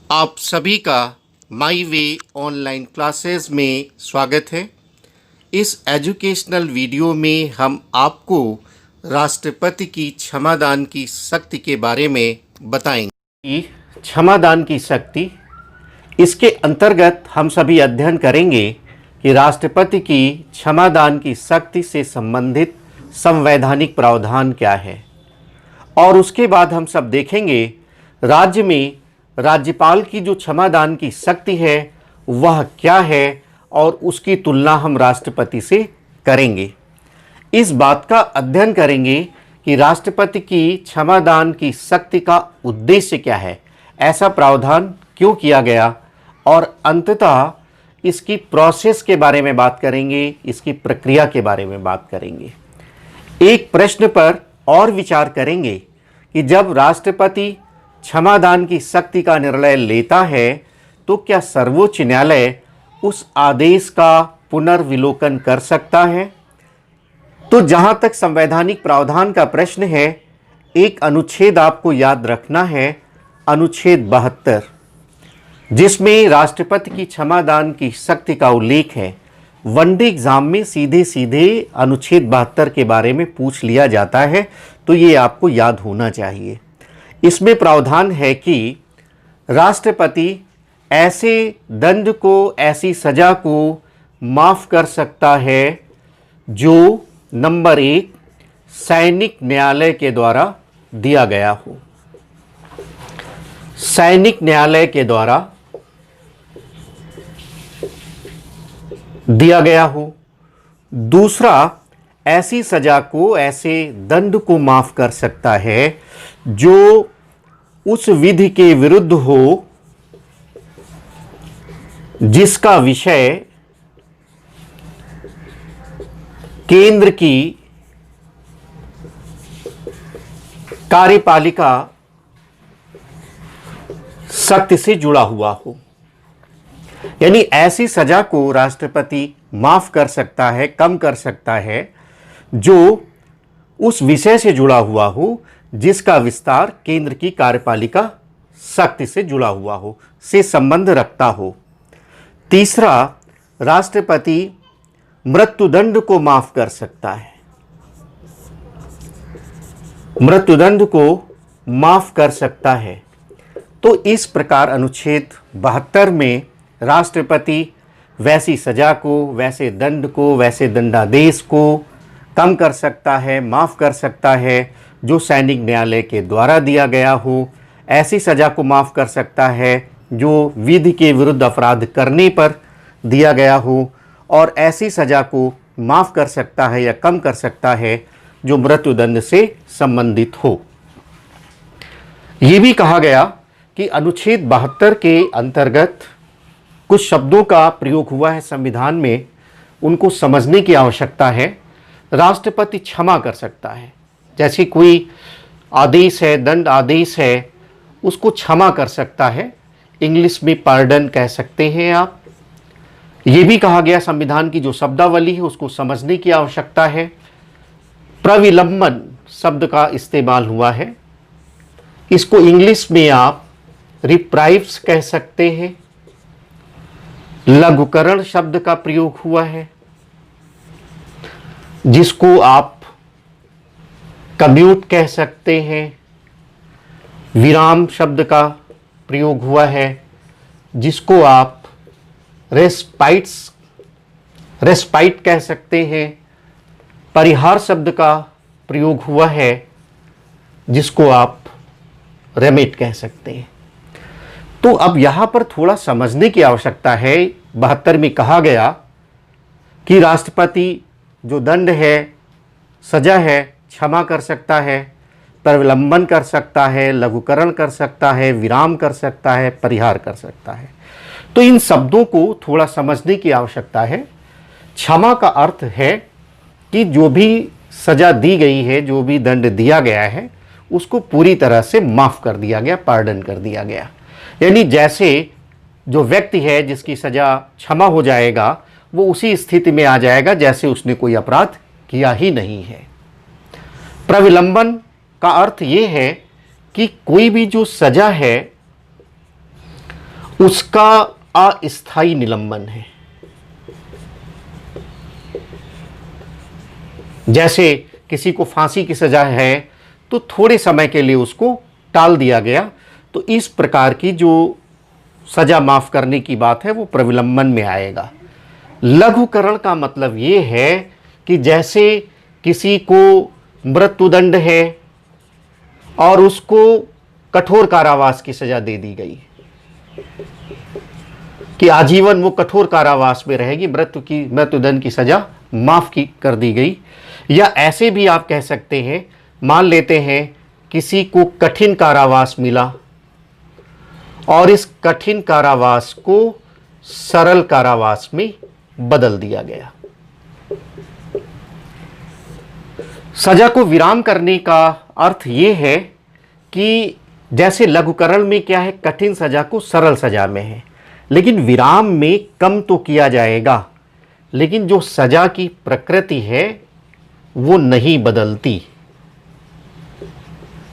आप सभी का माई वे ऑनलाइन क्लासेस में स्वागत है। इस एजुकेशनल वीडियो में हम आपको राष्ट्रपति की क्षमादान की शक्ति के बारे में बताएंगे। क्षमादान की शक्ति, इसके अंतर्गत हम सभी अध्ययन करेंगे कि राष्ट्रपति की क्षमादान की शक्ति से संबंधित संवैधानिक प्रावधान क्या है, और उसके बाद हम सब देखेंगे राज्य में राज्यपाल की जो क्षमादान की शक्ति है वह क्या है, और उसकी तुलना हम राष्ट्रपति से करेंगे। इस बात का अध्ययन करेंगे कि राष्ट्रपति की क्षमादान की शक्ति का उद्देश्य क्या है, ऐसा प्रावधान क्यों किया गया, और अंततः इसकी प्रोसेस के बारे में बात करेंगे, इसकी प्रक्रिया के बारे में बात करेंगे। एक प्रश्न पर और विचार करेंगे कि जब राष्ट्रपति क्षमादान की शक्ति का निर्णय लेता है तो क्या सर्वोच्च न्यायालय उस आदेश का पुनर्विलोकन कर सकता है। तो जहां तक संवैधानिक प्रावधान का प्रश्न है, एक अनुच्छेद आपको याद रखना है, अनुच्छेद 72, जिसमें राष्ट्रपति की क्षमादान की शक्ति का उल्लेख है। वनडे एग्जाम में सीधे सीधे अनुच्छेद 72 के बारे में पूछ लिया जाता है, तो ये आपको याद होना चाहिए। इसमें प्रावधान है कि राष्ट्रपति ऐसे दंड को, ऐसी सजा को माफ कर सकता है जो नंबर 1 सैनिक न्यायालय के द्वारा दिया गया हो। सैनिक न्यायालय के द्वारा दिया गया हो। दूसरा, ऐसी सजा को, ऐसे दंड को माफ कर सकता है जो उस विधि के विरुद्ध हो जिसका विषय केंद्र की कार्यपालिका शक्ति से जुड़ा हुआ हो। यानी ऐसी सजा को राष्ट्रपति माफ कर सकता है, कम कर सकता है, जो उस विषय से जुड़ा हुआ हो जिसका विस्तार केंद्र की कार्यपालिका शक्ति से जुड़ा हुआ हो, से संबंध रखता हो। तीसरा, राष्ट्रपति मृत्युदंड को माफ कर सकता है। मृत्युदंड को माफ कर सकता है। तो इस प्रकार अनुच्छेद 72 में राष्ट्रपति वैसी सजा को, वैसे दंड को, वैसे दंडादेश को कम कर सकता है, माफ कर सकता है जो सैनिक न्यायालय के द्वारा दिया गया हो। ऐसी सजा को माफ कर सकता है जो विधि के विरुद्ध अपराध करने पर दिया गया हो, और ऐसी सजा को माफ कर सकता है या कम कर सकता है जो मृत्युदंड से संबंधित हो। ये भी कहा गया कि अनुच्छेद 72 के अंतर्गत कुछ शब्दों का प्रयोग हुआ है संविधान में, उनको समझने की आवश्यकता है। राष्ट्रपति क्षमा कर सकता है, जैसे कोई आदेश है, दंड आदेश है, उसको क्षमा कर सकता है। इंग्लिश में पार्डन कह सकते हैं आप। ये भी कहा गया संविधान की जो शब्दावली है उसको समझने की आवश्यकता है। प्रविलंबन शब्द का इस्तेमाल हुआ है, इसको इंग्लिश में आप रिप्राइव्स कह सकते हैं। लघुकरण शब्द का प्रयोग हुआ है, जिसको आप कम्यूट कह सकते हैं। विराम शब्द का प्रयोग हुआ है, जिसको आप रेस्पाइट कह सकते हैं। परिहार शब्द का प्रयोग हुआ है, जिसको आप रेमिट कह सकते हैं। तो अब यहां पर थोड़ा समझने की आवश्यकता है। 72 में कहा गया कि राष्ट्रपति जो दंड है, सजा है, क्षमा कर सकता है, प्रविलंबन कर सकता है, लघुकरण कर सकता है, विराम कर सकता है, परिहार कर सकता है। तो इन शब्दों को थोड़ा समझने की आवश्यकता है। क्षमा का अर्थ है कि जो भी सजा दी गई है, जो भी दंड दिया गया है, उसको पूरी तरह से माफ कर दिया गया, पार्डन कर दिया गया। यानी जैसे जो व्यक्ति है जिसकी सजा क्षमा हो जाएगा, वो उसी स्थिति में आ जाएगा जैसे उसने कोई अपराध किया ही नहीं है। प्रविलंबन का अर्थ ये है कि कोई भी जो सजा है उसका अस्थायी निलंबन है। जैसे किसी को फांसी की सजा है तो थोड़े समय के लिए उसको टाल दिया गया, तो इस प्रकार की जो सजा माफ करने की बात है वो प्रविलंबन में आएगा। लघुकरण का मतलब ये है कि जैसे किसी को मृत्युदंड है और उसको कठोर कारावास की सजा दे दी गई कि आजीवन वो कठोर कारावास में रहेगी, मृत्युदंड की सजा माफ कर दी गई। या ऐसे भी आप कह सकते हैं, मान लेते हैं किसी को कठिन कारावास मिला और इस कठिन कारावास को सरल कारावास में बदल दिया गया। सजा को विराम करने का अर्थ यह है कि जैसे लघुकरण में क्या है, कठिन सजा को सरल सजा में है, लेकिन विराम में कम तो किया जाएगा, लेकिन जो सजा की प्रकृति है वो नहीं बदलती।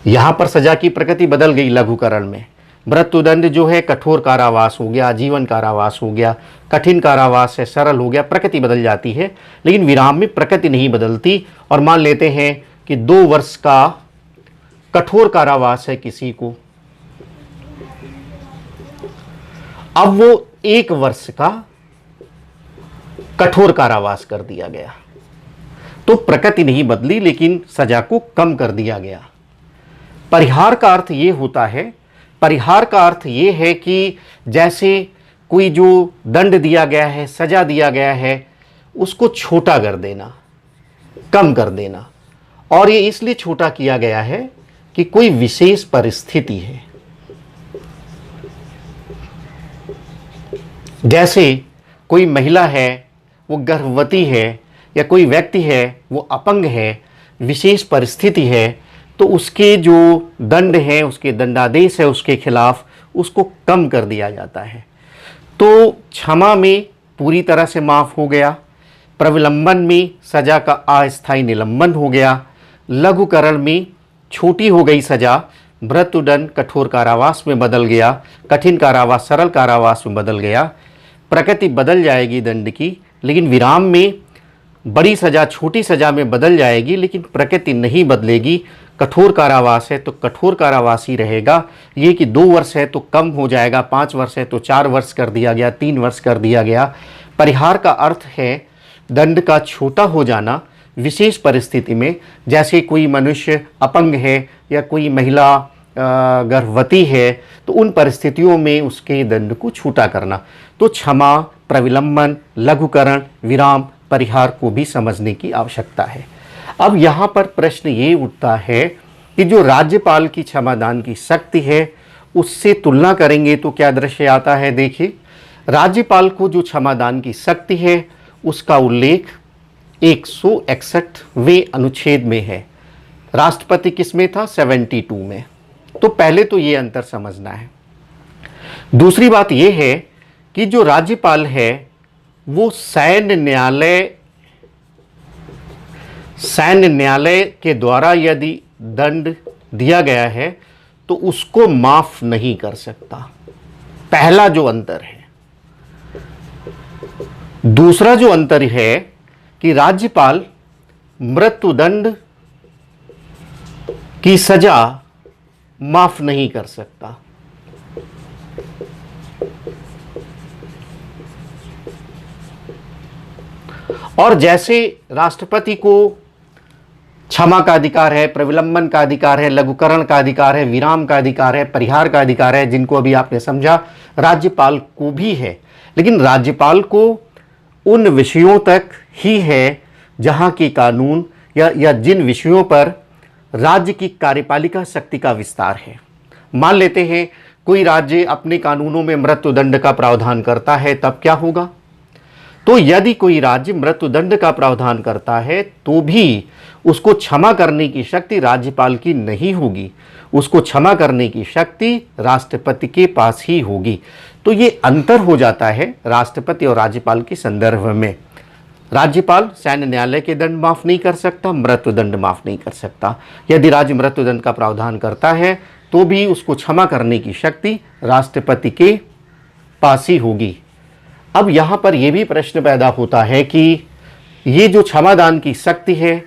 यहां पर सजा की प्रकृति बदल गई लघुकरण में। मृत्युदंड जो है कठोर कारावास हो गया, आजीवन कारावास हो गया, कठिन कारावास है सरल हो गया, प्रकृति बदल जाती है, लेकिन विराम में प्रकृति नहीं बदलती। और मान लेते हैं कि 2 वर्ष का कठोर कारावास है किसी को, अब वो 1 वर्ष का कठोर कारावास कर दिया गया, तो प्रकृति नहीं बदली लेकिन सजा को कम कर दिया गया। परिहार का अर्थ ये होता है, परिहार का अर्थ ये है कि जैसे कोई जो दंड दिया गया है, सजा दिया गया है, उसको छोटा कर देना, कम कर देना। और ये इसलिए छोटा किया गया है कि कोई विशेष परिस्थिति है। जैसे कोई महिला है वो गर्भवती है, या कोई व्यक्ति है वो अपंग है, विशेष परिस्थिति है, तो उसके जो दंड है, उसके दंडादेश है उसके खिलाफ, उसको कम कर दिया जाता है। तो क्षमा में पूरी तरह से माफ़ हो गया, प्रविलंबन में सजा का अस्थायी निलंबन हो गया, लघुकरण में छोटी हो गई सजा, मृत्युदंड कठोर कारावास में बदल गया, कठिन कारावास सरल कारावास में बदल गया। प्रकृति बदल जाएगी दंड की, लेकिन विराम में बड़ी सजा छोटी सजा में बदल जाएगी, लेकिन प्रकृति नहीं बदलेगी। कठोर कारावास है तो कठोर कारावास ही रहेगा। ये कि 2 वर्ष है तो कम हो जाएगा, 5 वर्ष है तो 4 वर्ष कर दिया गया, 3 वर्ष कर दिया गया। परिहार का अर्थ है दंड का छोटा हो जाना विशेष परिस्थिति में, जैसे कोई मनुष्य अपंग है या कोई महिला गर्भवती है, तो उन परिस्थितियों में उसके दंड को छोटा करना। तो क्षमा, प्रविलंबन, लघुकरण, विराम, परिहार को भी समझने की आवश्यकता है। अब यहाँ पर प्रश्न ये उठता है कि जो राज्यपाल की क्षमादान की शक्ति है उससे तुलना करेंगे तो क्या दृश्य आता है। देखिए, राज्यपाल को जो क्षमादान की शक्ति है उसका उल्लेख 161वें अनुच्छेद में है। राष्ट्रपति किस में था? 72 में। तो पहले तो ये अंतर समझना है। दूसरी बात यह है कि जो राज्यपाल है वो सैन्य न्यायालय के द्वारा यदि दंड दिया गया है तो उसको माफ नहीं कर सकता। पहला जो अंतर है। दूसरा जो अंतर है कि राज्यपाल मृत्युदंड की सजा माफ नहीं कर सकता। और जैसे राष्ट्रपति को क्षमा का अधिकार है, प्रविलंबन का अधिकार है, लघुकरण का अधिकार है, विराम का अधिकार है, परिहार का अधिकार है, जिनको अभी आपने समझा, राज्यपाल को भी है। लेकिन राज्यपाल को उन विषयों तक ही है जहां की कानून या जिन विषयों पर राज्य की कार्यपालिका शक्ति का विस्तार है। मान लेते हैं कोई राज्य अपने कानूनों में मृत्युदंड का प्रावधान करता है, तब क्या होगा? तो यदि कोई राज्य मृत्युदंड का प्रावधान करता है तो भी उसको क्षमा करने की शक्ति राज्यपाल की नहीं होगी, उसको क्षमा करने की शक्ति राष्ट्रपति के पास ही होगी। तो ये अंतर हो जाता है राष्ट्रपति और राज्यपाल के संदर्भ में। राज्यपाल सैन्य न्यायालय के दंड माफ नहीं कर सकता, मृत्युदंड माफ नहीं कर सकता। यदि राज्य मृत्युदंड का प्रावधान करता है तो भी उसको क्षमा करने की शक्ति राष्ट्रपति के पास ही होगी। अब यहाँ पर यह भी प्रश्न पैदा होता है कि ये जो क्षमादान की शक्ति है,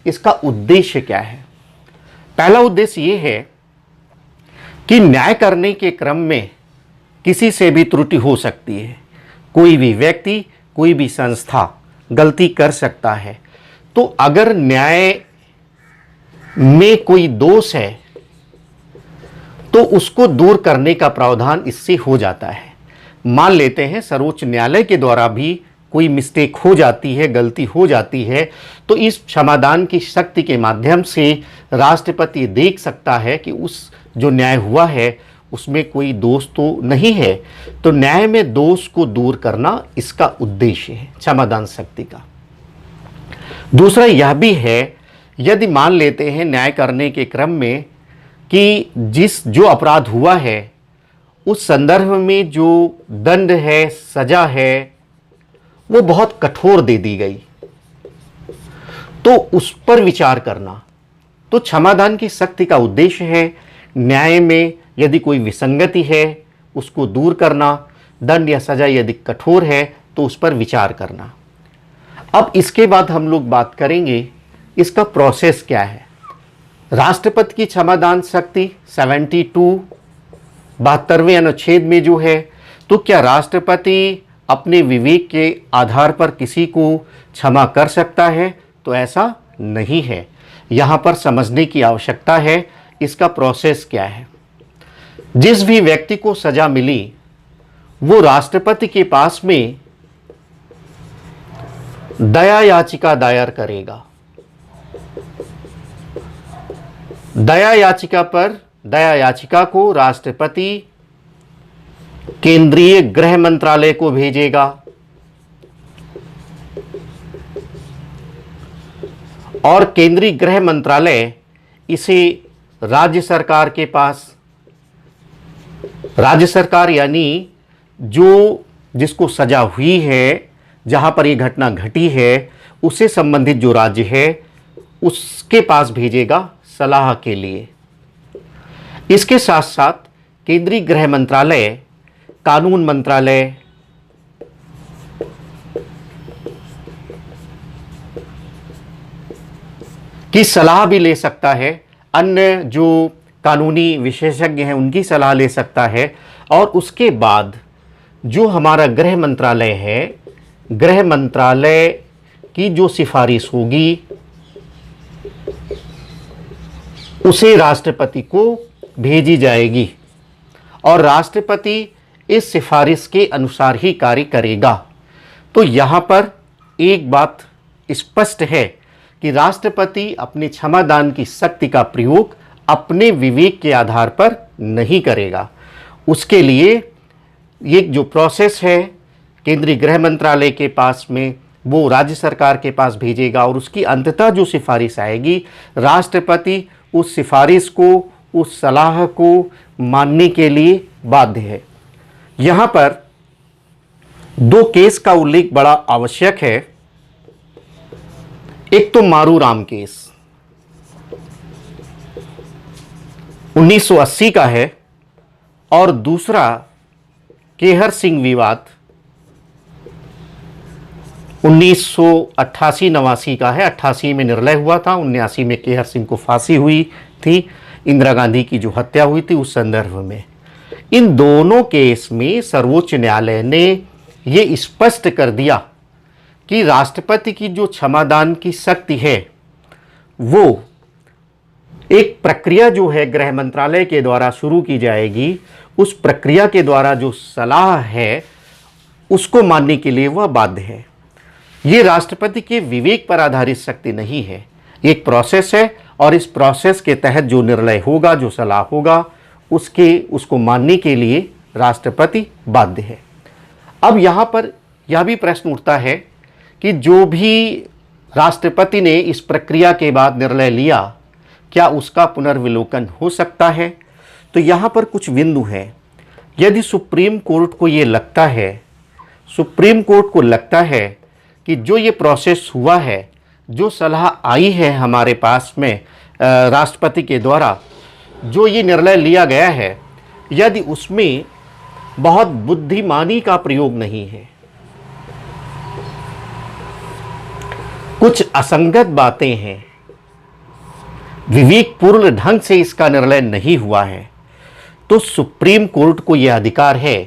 इसका उद्देश्य क्या है। पहला उद्देश्य ये है कि न्याय करने के क्रम में किसी से भी त्रुटि हो सकती है, कोई भी व्यक्ति, कोई भी संस्था गलती कर सकता है। तो अगर न्याय में कोई दोष है तो उसको दूर करने का प्रावधान इससे हो जाता है। मान लेते हैं सर्वोच्च न्यायालय के द्वारा भी कोई मिस्टेक हो जाती है, गलती हो जाती है, तो इस क्षमादान की शक्ति के माध्यम से राष्ट्रपति देख सकता है कि उस जो न्याय हुआ है उसमें कोई दोष तो नहीं है। तो न्याय में दोष को दूर करना इसका उद्देश्य है क्षमादान शक्ति का। दूसरा यह भी है, यदि मान लेते हैं न्याय करने के क्रम में कि जो अपराध हुआ है उस संदर्भ में जो दंड है, सजा है, वो बहुत कठोर दे दी गई, तो उस पर विचार करना। तो क्षमादान की शक्ति का उद्देश्य है न्याय में यदि कोई विसंगति है उसको दूर करना, दंड या सजा यदि कठोर है तो उस पर विचार करना। अब इसके बाद हम लोग बात करेंगे इसका प्रोसेस क्या है। राष्ट्रपति की क्षमादान शक्ति 72वें अनुच्छेद में जो है, तो क्या राष्ट्रपति अपने विवेक के आधार पर किसी को क्षमा कर सकता है? तो ऐसा नहीं है। यहाँ पर समझने की आवश्यकता है इसका प्रोसेस क्या है। जिस भी व्यक्ति को सजा मिली वो राष्ट्रपति के पास में दया याचिका दायर करेगा। दया याचिका को राष्ट्रपति केंद्रीय गृह मंत्रालय को भेजेगा और केंद्रीय गृह मंत्रालय इसे राज्य सरकार के पास, राज्य सरकार यानी जिसको सजा हुई है, जहां पर यह घटना घटी है, उससे संबंधित जो राज्य है उसके पास भेजेगा सलाह के लिए। इसके साथ साथ केंद्रीय गृह मंत्रालय, कानून मंत्रालय, की सलाह भी ले सकता है, अन्य जो कानूनी विशेषज्ञ हैं उनकी सलाह ले सकता है। और उसके बाद जो हमारा गृह मंत्रालय है, गृह मंत्रालय की जो सिफारिश होगी उसे राष्ट्रपति को भेजी जाएगी और राष्ट्रपति इस सिफारिश के अनुसार ही कार्य करेगा। तो यहाँ पर एक बात स्पष्ट है कि राष्ट्रपति अपने क्षमादान की शक्ति का प्रयोग अपने विवेक के आधार पर नहीं करेगा। उसके लिए ये जो प्रोसेस है केंद्रीय गृह मंत्रालय के पास में, वो राज्य सरकार के पास भेजेगा और उसकी अंततः जो सिफारिश आएगी, राष्ट्रपति उस सिफारिश को, उस सलाह को मानने के लिए बाध्य है। यहाँ पर दो केस का उल्लेख बड़ा आवश्यक है। एक तो मारूराम केस 1980 का है और दूसरा केहर सिंह विवाद 1988-89 का है। 88 में निर्णय हुआ था, 79 में केहर सिंह को फांसी हुई थी, इंदिरा गांधी की जो हत्या हुई थी उस संदर्भ में। इन दोनों केस में सर्वोच्च न्यायालय ने ये स्पष्ट कर दिया कि राष्ट्रपति की जो क्षमादान की शक्ति है वो एक प्रक्रिया जो है गृह मंत्रालय के द्वारा शुरू की जाएगी, उस प्रक्रिया के द्वारा जो सलाह है उसको मानने के लिए वह बाध्य है। ये राष्ट्रपति के विवेक पर आधारित शक्ति नहीं है, एक प्रोसेस है और इस प्रोसेस के तहत जो निर्णय होगा, जो सलाह होगा, उसको मानने के लिए राष्ट्रपति बाध्य है। अब यहाँ पर यह भी प्रश्न उठता है कि जो भी राष्ट्रपति ने इस प्रक्रिया के बाद निर्णय लिया, क्या उसका पुनर्विलोकन हो सकता है? तो यहाँ पर कुछ बिंदु हैं। यदि सुप्रीम कोर्ट को ये लगता है, सुप्रीम कोर्ट को लगता है कि जो ये प्रोसेस हुआ है, जो सलाह आई है हमारे पास में राष्ट्रपति के द्वारा, जो ये निर्णय लिया गया है, यदि उसमें बहुत बुद्धिमानी का प्रयोग नहीं है। कुछ असंगत बातें हैं, विवेकपूर्ण ढंग से इसका निर्णय नहीं हुआ है, तो सुप्रीम कोर्ट को यह अधिकार है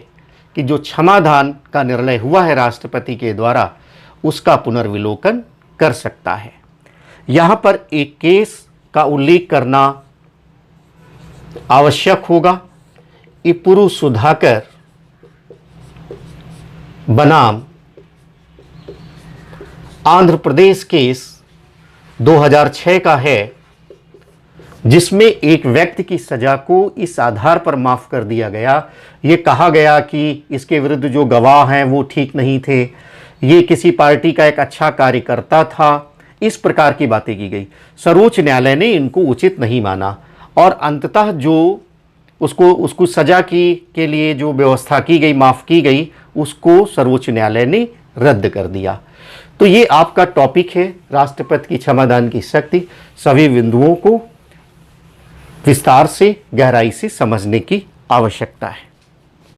कि जो क्षमादान का निर्णय हुआ है राष्ट्रपति के द्वारा, उसका पुनर्विलोकन कर सकता है। यहां पर एक केस का उल्लेख करना आवश्यक होगा। इपुरु सुधाकर बनाम आंध्र प्रदेश केस 2006 का है, जिसमें एक व्यक्ति की सजा को इस आधार पर माफ कर दिया गया, ये कहा गया कि इसके विरुद्ध जो गवाह हैं वो ठीक नहीं थे, ये किसी पार्टी का एक अच्छा कार्यकर्ता था, इस प्रकार की बातें की गई। सर्वोच्च न्यायालय ने इनको उचित नहीं माना और अंततः जो उसको सजा के लिए जो व्यवस्था की गई, माफ की गई, उसको सर्वोच्च न्यायालय ने रद्द कर दिया। तो ये आपका टॉपिक है, राष्ट्रपति की क्षमादान की शक्ति। सभी बिंदुओं को विस्तार से, गहराई से समझने की आवश्यकता है।